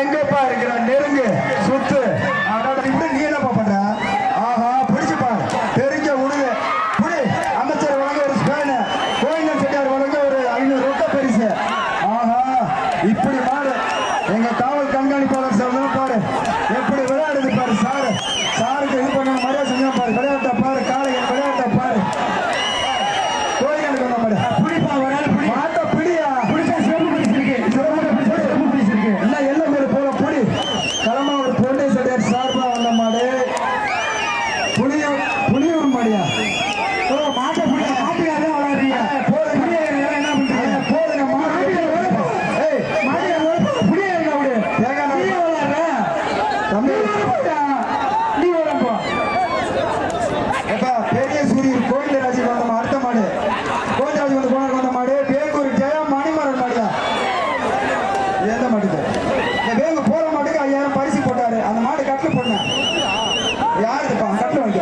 எங்கப்பா இருக்கிற நெருங்கு சுத்து இப்படி நீ என்னப்பா பண்ற? ஆஹா பிடிச்சுப்பா தெரிஞ்ச உடுது புடி. அமைச்சர் வழங்க ஒரு ஸ்பேனு, கோயிந்தன் செட்டியார் வழங்க ஒரு 500 ரொக்க பரிசு. ஆஹா இப்படி மாடு எங்க காவல் கண்காணிப்பாளர் சொல்லுங்க பாரு எப்படி விளையாடுது பாரு. சாருக்கு இது பண்ண மாதிரியா செஞ்சா பாரு. விளையாட்ட பாரு காளையன் விளையாட்ட பாரு. கோயிலுக்கு வந்த மாடு புடிப்பா ஒரு நாள் புடி மாட்ட பிடியா புடிச்சா சிவப்பு பரிசு இருக்கு. சிவப்பு பரிசு இருக்கு எல்லாம் எல்லாம் மேல போல புடி. களமா ஒரு பொண்ணை செட்டியார் சார்பா வந்த மாடு புளியூர் மாடியா. ஓ மாட்ட புடி மாட்டுக்காரே வளர்றீங்க போதுங்க. என்ன பண்றீங்க போதுங்க மாடு. ஏய் மாடியா புடியா இருக்க விடு. தேங்காய் நீ வளர்ற தம்பி நீ வளர்ப்பா. எப்பா பெரிய சூரியன் கோவிந்தராஜுக்கு வந்த அடுத்த மாடு கோவிந்தராஜு வந்து போன வந்த மாடு வேங்கூர் ஜெயா மணிமரன் மாடியா. எந்த மாட்டுக்கு இந்த வேங்கு போற மாட்டுக்கு 5000 பரிசு போட்டாரு. அந்த மாடு கட்டில் போட யாருப்பா கட்டில் வைக்க.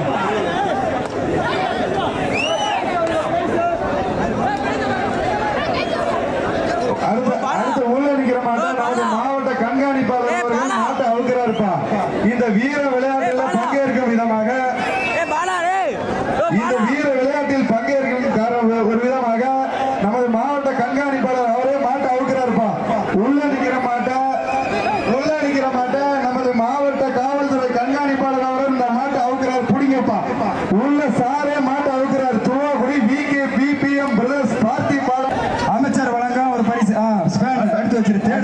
அடுத்த உள்ள நிக்கிற மாட்டா நமது மாவட்ட கண்காணிப்பாளர் அவர்கள் மாட்டை அவுக்கிறாருப்பா. இந்த வீர விளையாட்டில் பங்கேற்கும் விதமாக ஒரு விதமாக நமது மாவட்ட கண்காணிப்பாளர் அவரே மாட்டை அவுக்கிறாருப்பா. உள்ள நிக்கிற மாட்டை நமது மாவட்ட காவல்துறை கண்காணிப்பாளர் அவரும் இந்த மாட்டை அவுக்கிறார். புடிங்கப்பா உள்ள சாரே மாட்டை அவுக்கிறார். துவாக்குடி VK BPM பிரதர்ஸ் பார்த்தி பாடம் அமைச்சர் வழங்க ஒரு பரிசு எடுத்து வச்சிருக்கு.